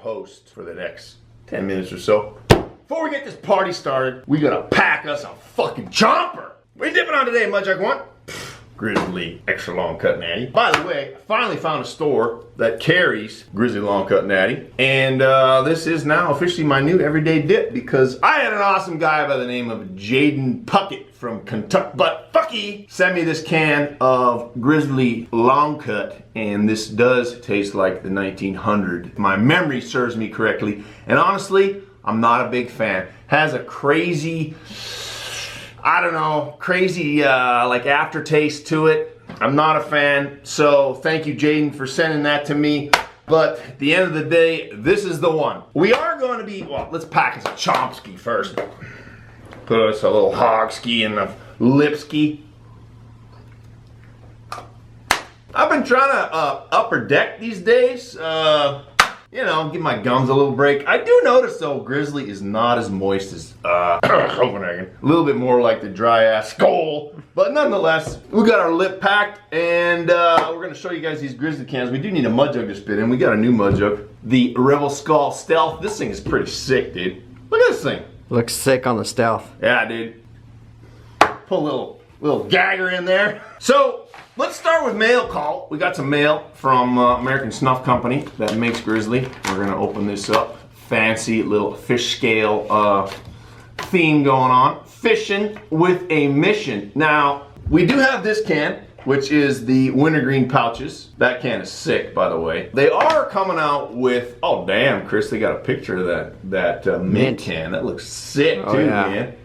host for the next 10 minutes or so. Before we get this party started, we gotta pack us a fucking chomper. What are you dipping on today, Mudjug One? Grizzly extra long cut natty. By the way, I finally found a store that carries Grizzly long cut natty, and this is now officially my new everyday dip because I had an awesome guy by the name of Jaden Puckett from Kentucky, but Fucky sent me this can of Grizzly long cut, and this does taste like the 1900. If my memory serves me correctly, and honestly, I'm not a big fan. Has a crazy, I don't know, crazy like aftertaste to it. I'm not a fan, so thank you, Jaden, for sending that to me. But at the end of the day, this is the one. We are going to be, well, let's pack us a chompski first. Put us a little hogski and a lipski. I've been trying to upper deck these days. You know, give my gums a little break. I do notice though, Grizzly is not as moist as Copenhagen. A little bit more like the dry ass Skull. But nonetheless, we got our lip packed, and we're gonna show you guys these Grizzly cans. We do need a mud jug to spit in. We got a new mud jug, the Rebel Skull Stealth. This thing is pretty sick, dude. Look at this thing. Looks sick on the Stealth. Yeah, dude. Put a little gagger in there. So let's start with mail call. We got some mail from American Snuff Company that makes Grizzly. We're gonna open this up. Fancy little fish scale theme going on. Fishing with a mission. Now, we do have this can, which is the wintergreen pouches. That can is sick, by the way. They are coming out with, oh damn, Chris, they got a picture of that mint can. That looks sick too, yeah, man.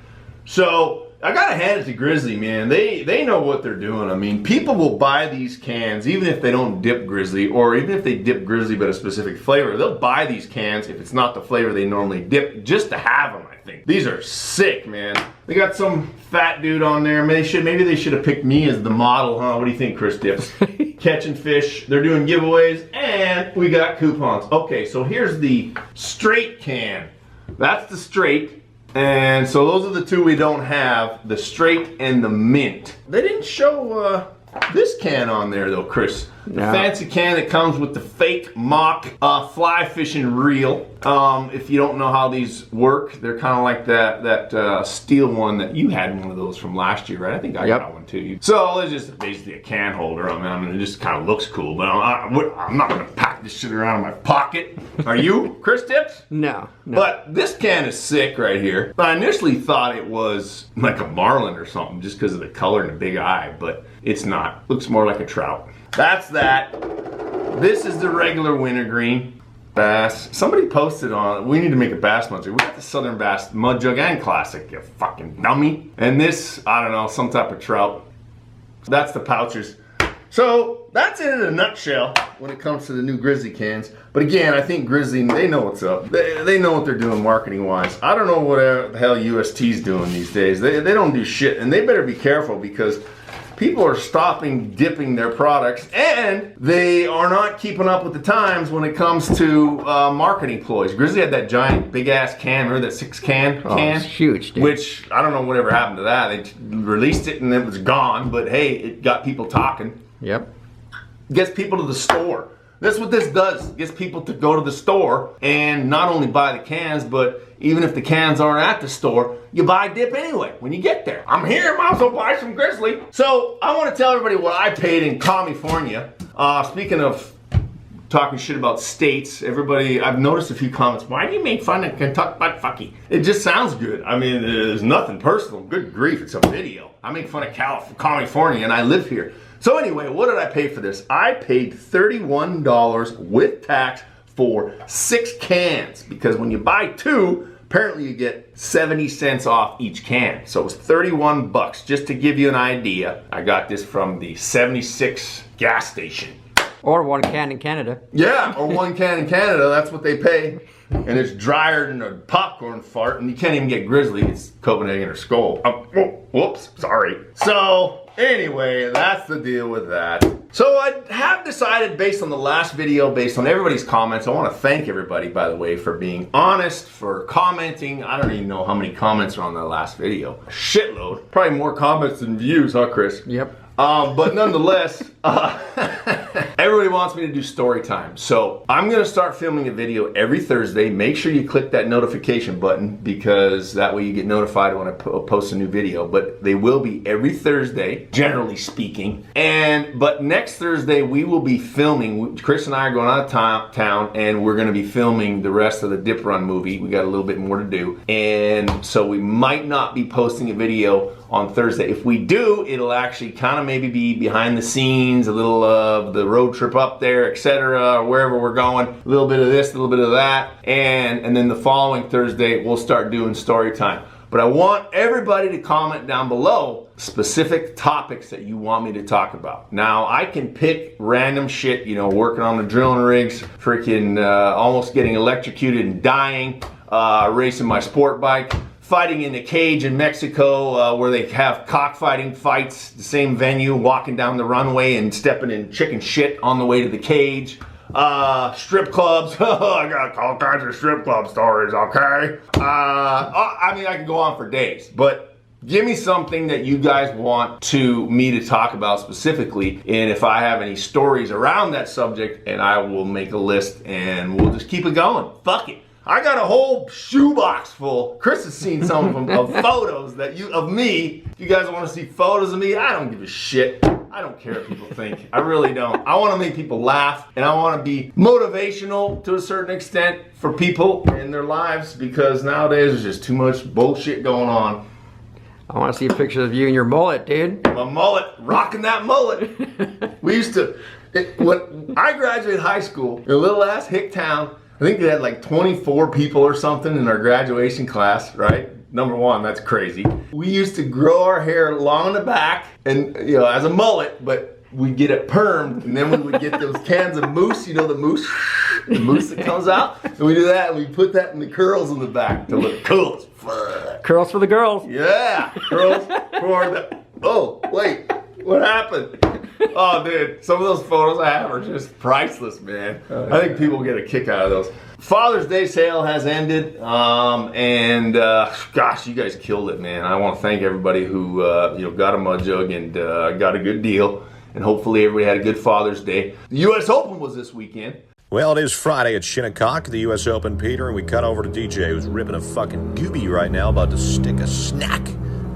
So, I gotta hand it to Grizzly, man. They know what they're doing. I mean, people will buy these cans even if they don't dip Grizzly, or even if they dip Grizzly but a specific flavor. They'll buy these cans if it's not the flavor they normally dip, just to have them, I think. These are sick, man. They got some fat dude on there. Maybe they should have picked me as the model, huh? What do you think, Chris Dips? Catching fish. They're doing giveaways, and we got coupons. Okay, so here's the straight can. That's the straight. And so those are the two we don't have, the straight and the mint. They didn't show this can on there though, Chris. The fancy can that comes with the fake mock fly fishing reel. If you don't know how these work, they're kind of like that steel one that you had one of those from last year, right? I think I got one too. So it's just basically a can holder. I mean, it just kind of looks cool, but I'm not gonna pack this shit around in my pocket. Are you, Chris Tips? No. But this can is sick right here. I initially thought it was like a marlin or something just because of the color and the big eye, but it's not. Looks more like a trout. That's that. This is the regular wintergreen bass. Somebody posted on it. We need to make a bass mud jug. We got the Southern Bass Mud Jug and Classic, you fucking dummy. And this, I don't know, some type of trout. That's the pouches. So that's it in a nutshell when it comes to the new Grizzly cans. But again, I think Grizzly, they know what's up. They know what they're doing marketing wise. I don't know what the hell UST's doing these days. They don't do shit, and they better be careful because people are stopping dipping their products, and they are not keeping up with the times when it comes to marketing ploys. Grizzly had that giant big ass can, remember that 6-can can? It's huge, dude. Which, I don't know whatever happened to that. They released it and it was gone, but hey, it got people talking. Yep. Gets people to the store. That's what this does. It gets people to go to the store and not only buy the cans, but even if the cans aren't at the store, you buy dip anyway when you get there. I'm here, might as well buy some Grizzly. So I want to tell everybody what I paid in California. Speaking of talking shit about states, everybody, I've noticed a few comments. Why do you make fun of Kentucky butt fucky? It just sounds good. I mean, there's nothing personal. Good grief, it's a video. I make fun of California and I live here. So anyway, what did I pay for this? I paid $31 with tax for 6 cans because when you buy 2, apparently you get 70 cents off each can. So it was 31 bucks. Just to give you an idea, I got this from the 76 gas station. Or 1 can in Canada. Yeah, or 1 can in Canada, that's what they pay. And it's drier than a popcorn fart, and you can't even get Grizzly, it's Copenhagen or Skull. Whoops, sorry. So, anyway, that's the deal with that. So I have decided, based on the last video, based on everybody's comments, I want to thank everybody, by the way, for being honest, for commenting. I don't even know how many comments are on the last video. A shitload. Probably more comments than views, huh, Chris? Yep. But nonetheless, Everybody wants me to do story time. So I'm going to start filming a video every Thursday. Make sure you click that notification button because that way you get notified when I post a new video. But they will be every Thursday, generally speaking. But next Thursday we will be filming. Chris and I are going out of town and we're going to be filming the rest of the Dip Run movie. We got a little bit more to do. And so we might not be posting a video on Thursday. If we do, it'll actually kind of maybe be behind the scenes, a little of the road trip up there, etc., wherever we're going, a little bit of this, a little bit of that, and then the following Thursday we'll start doing story time. But I want everybody to comment down below specific topics that you want me to talk about. Now, I can pick random shit, you know, working on the drilling rigs, freaking almost getting electrocuted and dying, racing my sport bike, fighting in a cage in Mexico where they have cockfighting fights, the same venue, walking down the runway and stepping in chicken shit on the way to the cage. Strip clubs. I got all kinds of strip club stories, okay? I mean, I could go on for days, but give me something that you guys want me to talk about specifically, and if I have any stories around that subject, and I will make a list and we'll just keep it going. Fuck it. I got a whole shoebox full. Chris has seen some of them of photos of me. If you guys want to see photos of me, I don't give a shit. I don't care what people think. I really don't. I want to make people laugh, and I want to be motivational to a certain extent for people in their lives because nowadays there's just too much bullshit going on. I want to see a picture of you and your mullet, dude. My mullet, rocking that mullet. We used to, when I graduated high school in a little ass hick town, I think they had like 24 people or something in our graduation class, right? Number one, that's crazy. We used to grow our hair long in the back and, you know, as a mullet, but we'd get it permed and then we would get those cans of mousse, you know, the mousse that comes out. And we do that and we put that in the curls in the back to look cool as fuck. Curls for the girls. Yeah, curls for the, oh, wait, what happened? Oh, dude, some of those photos I have are just priceless, man. I think people get a kick out of those. Father's Day sale has ended, and gosh, you guys killed it, man. I want to thank everybody who you know, got a mud jug and got a good deal, and hopefully everybody had a good Father's Day. The U.S. Open was this weekend. Well, it is Friday at Shinnecock, the U.S. Open, Peter, and we cut over to DJ, who's ripping a fucking goobie right now, about to stick a snack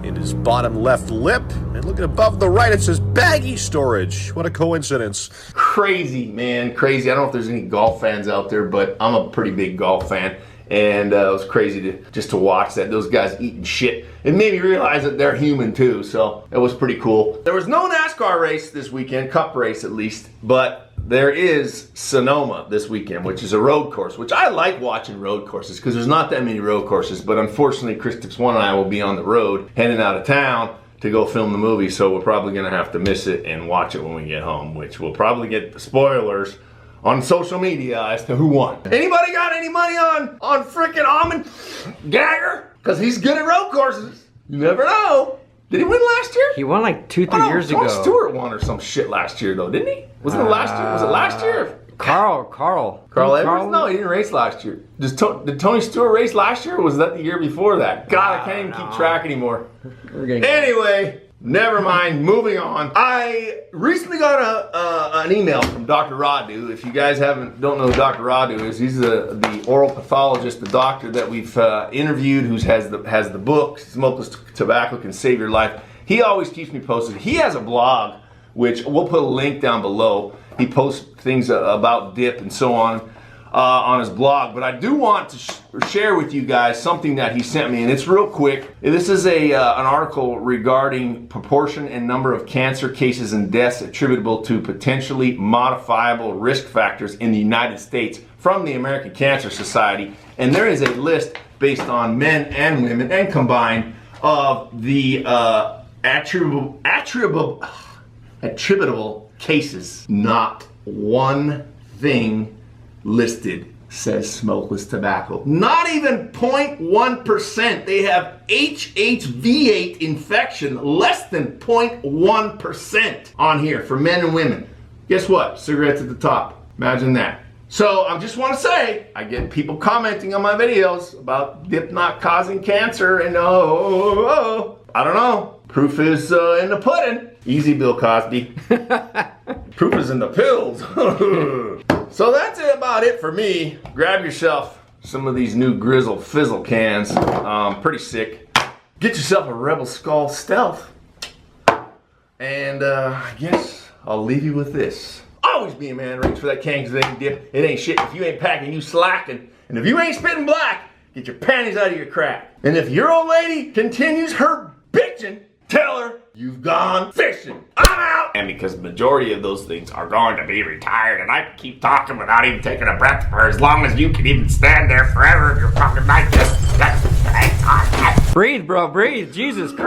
in his bottom left lip. And looking above the right, it says baggy storage. What a coincidence. Crazy, man, crazy. I don't know if there's any golf fans out there, but I'm a pretty big golf fan. And it was crazy to watch that. Those guys eating shit. It made me realize that they're human too, so it was pretty cool. There was no NASCAR race this weekend, cup race at least, but there is Sonoma this weekend, which is a road course, which I like watching road courses because there's not that many road courses, but unfortunately Chris Tips 1 and I will be on the road heading out of town to go film the movie, so we're probably going to have to miss it and watch it when we get home, which we'll probably get the spoilers on social media as to who won. Anybody got any money on frickin' Almond Gagger? Because he's good at road courses. You never know. Did he win last year? He won like 2-3 years ago. Tony Stewart won or some shit last year though, didn't he? Was it last year? Was it last year? Carl Edwards? No, he didn't race last year. Did Tony Stewart race last year or was that the year before that? God, I can't even keep track anymore. Anyway, never mind, moving on. I recently got an email from Dr. Radu. If you guys don't know who Dr. Radu is, he's the oral pathologist, the doctor that we've interviewed who has the book, Smokeless Tobacco Can Save Your Life. He always keeps me posted. He has a blog, which we'll put a link down below. He posts things about dip and so on his blog, but I do want to share with you guys something that he sent me, and it's real quick. This is an article regarding proportion and number of cancer cases and deaths attributable to potentially modifiable risk factors in the United States from the American Cancer Society, and there is a list based on men and women and combined of the attributable cases. Not one thing listed says smokeless tobacco. Not even 0.1%. They have HHV8 infection, less than 0.1% on here for men and women. Guess what? Cigarettes at the top. Imagine that. So I just want to say, I get people commenting on my videos about dip not causing cancer, and I don't know. Proof is in the pudding. Easy, Bill Cosby. Proof is in the pills. So that's about it for me. Grab yourself some of these new Grizzle Fizzle cans. Pretty sick. Get yourself a Rebel Skull Stealth. And I guess I'll leave you with this. Always be a man, reach for that can, because it ain't dip. It ain't shit. If you ain't packing, you slacking. And if you ain't spitting black, get your panties out of your crack. And if your old lady continues her bitching, tell her you've gone fishing. I'm out! And because the majority of those things are going to be retired, and I can keep talking without even taking a breath for as long as you can even stand there forever if you're fucking like this. Breathe, bro, breathe. Jesus Christ.